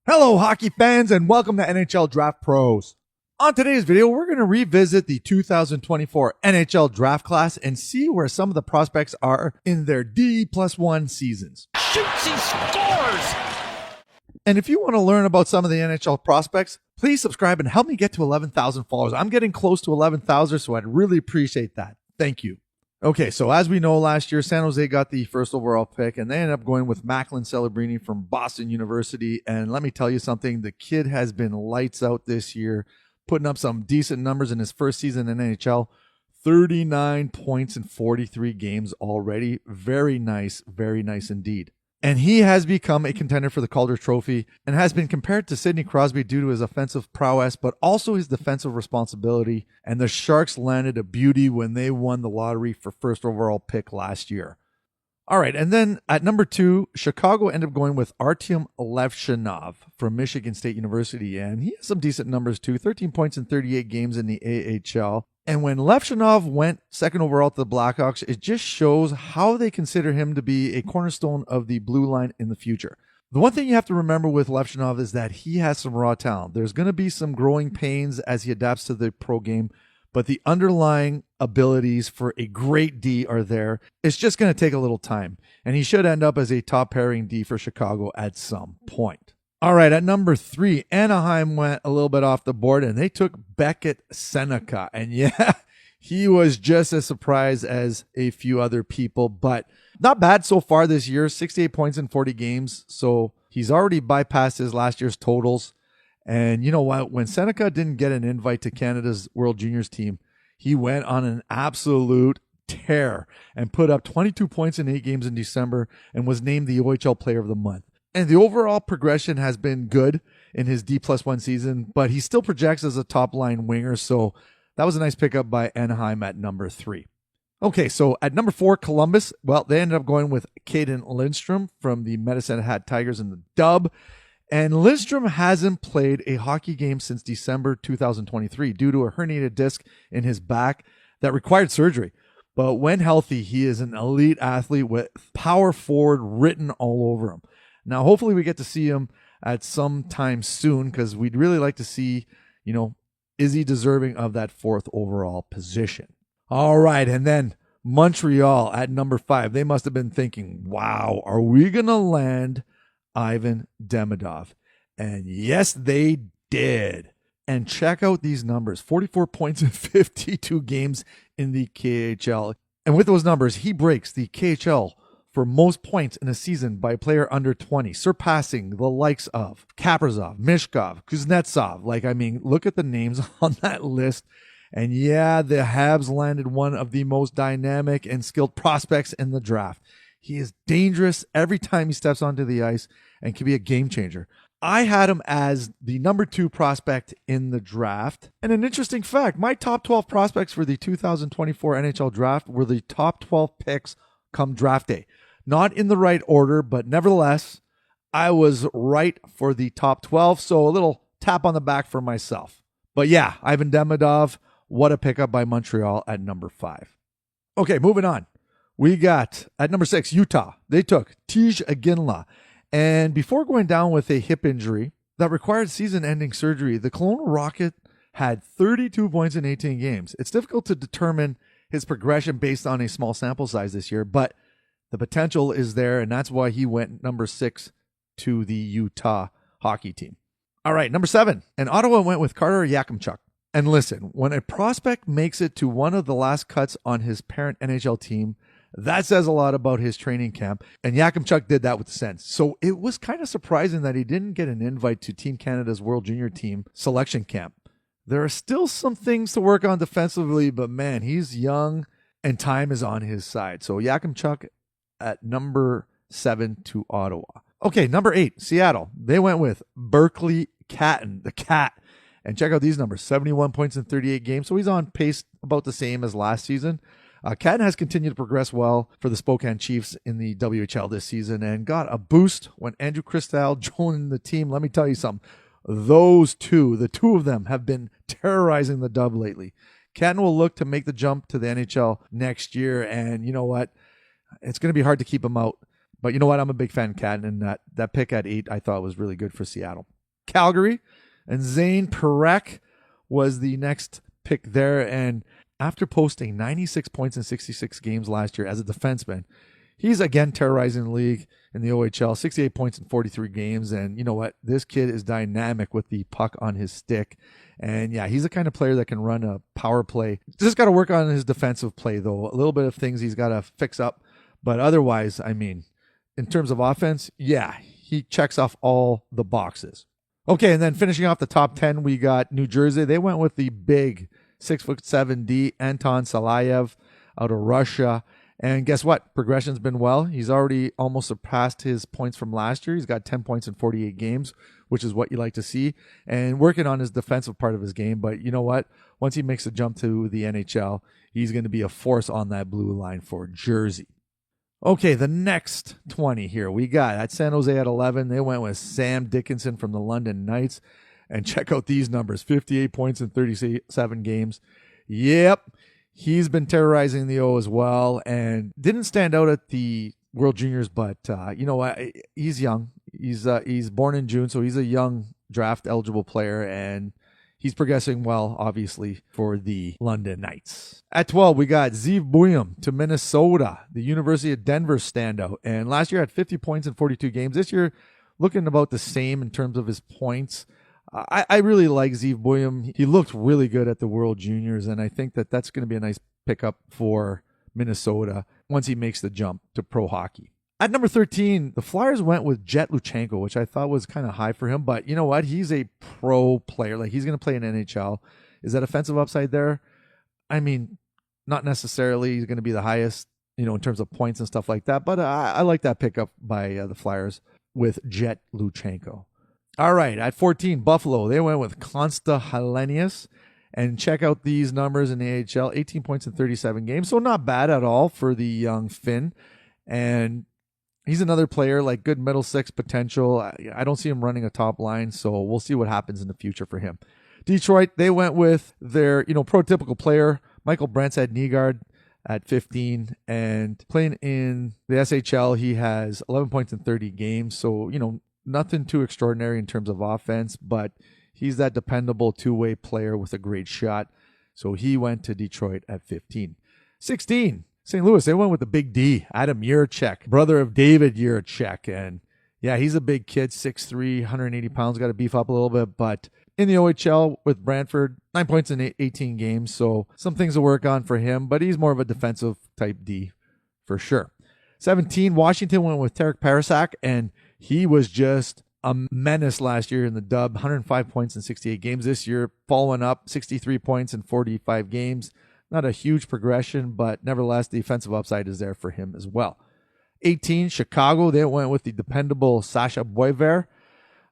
Hello, hockey fans, and welcome to NHL Draft Pros. On today's video, we're going to revisit the 2024 NHL Draft class and see where some of the prospects are in their D+1 seasons. Shoots, he scores! And if you want to learn about some of the NHL prospects, please subscribe and help me get to 11,000 followers. I'm getting close to 11,000, so I'd really appreciate that. Thank you. Okay, so as we know, last year, San Jose got the first overall pick, and they ended up going with Macklin Celebrini from Boston University. And let me tell you something, the kid has been lights out this year, putting up some decent numbers in his first season in NHL. 39 points in 43 games already. Very nice indeed. And he has become a contender for the Calder Trophy and has been compared to Sidney Crosby due to his offensive prowess, but also his defensive responsibility. And the Sharks landed a beauty when they won the lottery for first overall pick last year. All right, and then at number 2, Chicago ended up going with Artyom Levshinov from Michigan State University, and he has some decent numbers too, 13 points in 38 games in the AHL. And when Levshinov went second overall to the Blackhawks, it just shows how they consider him to be a cornerstone of the blue line in the future. The one thing you have to remember with Levshinov is that he has some raw talent. There's going to be some growing pains as he adapts to the pro game, but the underlying abilities for a great D are there. It's just going to take a little time, and he should end up as a top pairing D for Chicago at some point. All right, at number 3, Anaheim went a little bit off the board, and they took Beckett Seneca. And yeah, he was just as surprised as a few other people, but not bad so far this year, 68 points in 40 games. So he's already bypassed his last year's totals. And you know what? When Seneca didn't get an invite to Canada's World Juniors team, he went on an absolute tear and put up 22 points in 8 games in December and was named the OHL Player of the Month. And the overall progression has been good in his D+1 season, but he still projects as a top-line winger, so that was a nice pickup by Anaheim at number 3. Okay, so at number 4, Columbus, well, they ended up going with Caden Lindstrom from the Medicine Hat Tigers in the dub. And Lindstrom hasn't played a hockey game since December 2023 due to a herniated disc in his back that required surgery. But when healthy, he is an elite athlete with power forward written all over him. Now, hopefully we get to see him at some time soon because we'd really like to see, is he deserving of that 4th overall position? All right, and then Montreal at number 5. They must have been thinking, wow, are we going to land Ivan Demidov? And yes, they did. And check out these numbers, 44 points in 52 games in the KHL. And with those numbers, he breaks the KHL for most points in a season by a player under 20, surpassing the likes of Kaprizov, Mishkov, Kuznetsov. Look at the names on that list. And yeah, the Habs landed one of the most dynamic and skilled prospects in the draft. He is dangerous every time he steps onto the ice and can be a game changer. I had him as the number 2 prospect in the draft. And an interesting fact, my top 12 prospects for the 2024 NHL draft were the top 12 picks come draft day. Not in the right order, but nevertheless, I was right for the top 12. So a little tap on the back for myself. But yeah, Ivan Demidov, what a pickup by Montreal at number 5. Okay, moving on. We got at number 6, Utah. They took Tej Aginla. And before going down with a hip injury that required season-ending surgery, the Kelowna Rocket had 32 points in 18 games. It's difficult to determine his progression based on a small sample size this year, but the potential is there, and that's why he went number 6 to the Utah hockey team. All right, number 7. And Ottawa went with Carter Yakimchuk. And listen, when a prospect makes it to one of the last cuts on his parent NHL team, that says a lot about his training camp, and Yakimchuk did that with sense. So it was kind of surprising that he didn't get an invite to Team Canada's World Junior Team selection camp. There are still some things to work on defensively, but man, he's young and time is on his side. So Yakimchuk at number 7 to Ottawa. Okay, number 8, Seattle. They went with Berkeley Catton, the Cat. And check out these numbers, 71 points in 38 games. So he's on pace about the same as last season. Catton has continued to progress well for the Spokane Chiefs in the WHL this season and got a boost when Andrew Cristal joined the team. Let me tell you something. The two of them have been terrorizing the dub lately. Catton will look to make the jump to the NHL next year, and you know what? It's going to be hard to keep him out. But you know what? I'm a big fan of Catton, and that pick at 8 I thought was really good for Seattle. Calgary. And Zane Parekh was the next pick there. And after posting 96 points in 66 games last year as a defenseman, he's again terrorizing the league in the OHL, 68 points in 43 games. And you know what? This kid is dynamic with the puck on his stick. And yeah, he's the kind of player that can run a power play. Just got to work on his defensive play, though. A little bit of things he's got to fix up. But otherwise, I mean, in terms of offense, yeah, he checks off all the boxes. Okay, and then finishing off the top 10, we got New Jersey. They went with the big 6'7" D, Anton Salayev out of Russia. And guess what? Progression's been well. He's already almost surpassed his points from last year. He's got 10 points in 48 games, which is what you like to see, and working on his defensive part of his game. But you know what? Once he makes the jump to the NHL, he's going to be a force on that blue line for Jersey. Okay, the next 20 here we got at San Jose at 11. They went with Sam Dickinson from the London Knights. And check out these numbers, 58 points in 37 games. Yep. He's been terrorizing the O as well and didn't stand out at the World Juniors, but you know what? He's young. He's born in June, so he's a young draft eligible player, and he's progressing well, obviously, for the London Knights. At 12, we got Zeev Buium to Minnesota, the University of Denver standout, and last year had 50 points in 42 games. This year, looking about the same in terms of his points. I really like Zeev Buium. He looked really good at the World Juniors, and I think that that's going to be a nice pickup for Minnesota once he makes the jump to pro hockey. At number 13, the Flyers went with Jet Luchenko, which I thought was kind of high for him, but you know what? He's a pro player. Like, he's going to play in NHL. Is that offensive upside there? I mean, not necessarily. He's going to be the highest, you know, in terms of points and stuff like that, but I like that pickup by the Flyers with Jet Luchenko. All right, at 14, Buffalo. They went with Konsta Helenius. And check out these numbers in the AHL, 18 points in 37 games. So not bad at all for the young Finn. And he's another player, like good middle six potential. I don't see him running a top line, so we'll see what happens in the future for him. Detroit, they went with their, you know, prototypical player, Michael Branstad-Nygaard at 15. And playing in the SHL, he has 11 points in 30 games. So, you know, nothing too extraordinary in terms of offense, but he's that dependable two-way player with a great shot. So he went to Detroit at 15. 16, St. Louis, they went with the big D, Adam Jiricek, brother of David Jiricek. And yeah, he's a big kid, 6'3", 180 pounds, got to beef up a little bit. But in the OHL with Brantford, 9 points in 18 games. So some things to work on for him, but he's more of a defensive type D for sure. 17, Washington went with Tarek Parasak, and he was just a menace last year in the dub, 105 points in 68 games. This year, following up 63 points in 45 games. Not a huge progression, but nevertheless, the defensive upside is there for him as well. 18, Chicago, they went with the dependable Sasha Boiver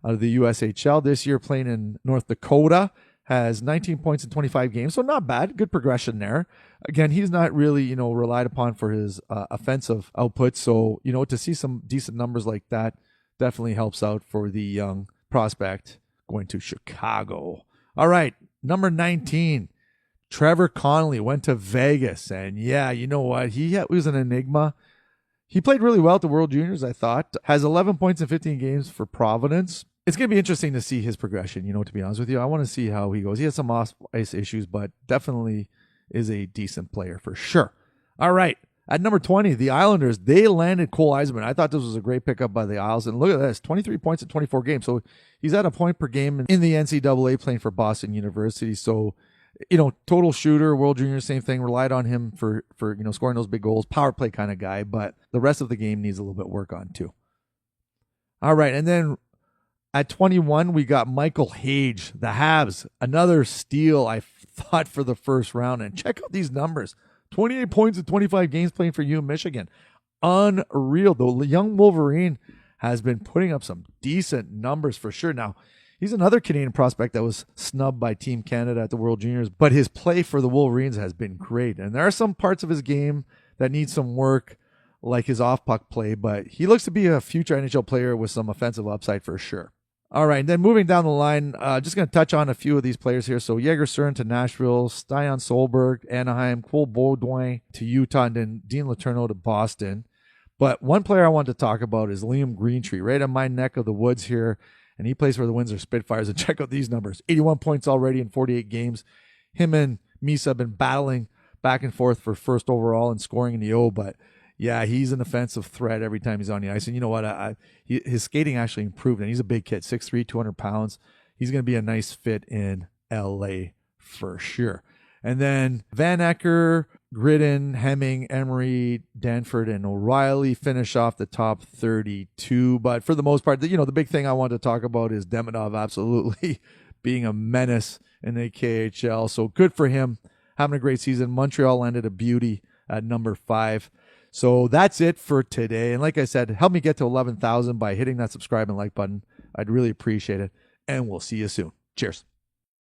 out of the USHL. This year, playing in North Dakota, has 19 points in 25 games, so not bad. Good progression there. Again, he's not really, you know, relied upon for his offensive output, so, you know, to see some decent numbers like that definitely helps out for the young prospect going to Chicago. All right, number 19, Trevor Connolly went to Vegas. And yeah, you know what? He was an enigma. He played really well at the World Juniors, I thought. Has 11 points in 15 games for Providence. It's going to be interesting to see his progression, you know, to be honest with you. I want to see how he goes. He has some off-ice issues, but definitely is a decent player for sure. All right. At number 20, the Islanders, they landed Cole Eiserman. I thought this was a great pickup by the Isles. And look at this, 23 points in 24 games. So he's at a point per game in the NCAA playing for Boston University. So, you know, total shooter, World Juniors, same thing. Relied on him for you know, scoring those big goals. Power play kind of guy. But the rest of the game needs a little bit of work on too. All right. And then at 21, we got Michael Hage, the Habs. Another steal, I thought, for the first round. And check out these numbers. 28 points in 25 games playing for U Michigan. Unreal. The young Wolverine has been putting up some decent numbers for sure. Now, he's another Canadian prospect that was snubbed by Team Canada at the World Juniors, but his play for the Wolverines has been great. And there are some parts of his game that need some work, like his off-puck play, but he looks to be a future NHL player with some offensive upside for sure. All right, then moving down the line, just going to touch on a few of these players here. So Jäger Stern to Nashville, Stian Solberg, Anaheim, Cole Baudouin to Utah, and then Dean Letourneau to Boston. But one player I want to talk about is Liam Greentree, right on my neck of the woods here. and he plays for the Windsor Spitfires. And check out these numbers: 81 points already in 48 games. Him and Misa have been battling back and forth for first overall and scoring in the O, but yeah, he's an offensive threat every time he's on the ice. And you know what? His skating actually improved, and he's a big kid, 6'3", 200 pounds. He's going to be a nice fit in LA for sure. And then Van Ecker, Gridden, Hemming, Emery, Danford, and O'Reilly finish off the top 32. But for the most part, the big thing I want to talk about is Demidov absolutely being a menace in the KHL. So good for him, having a great season. Montreal landed a beauty at number 5. So that's it for today. And like I said, help me get to 11,000 by hitting that subscribe and like button. I'd really appreciate it. And we'll see you soon. Cheers.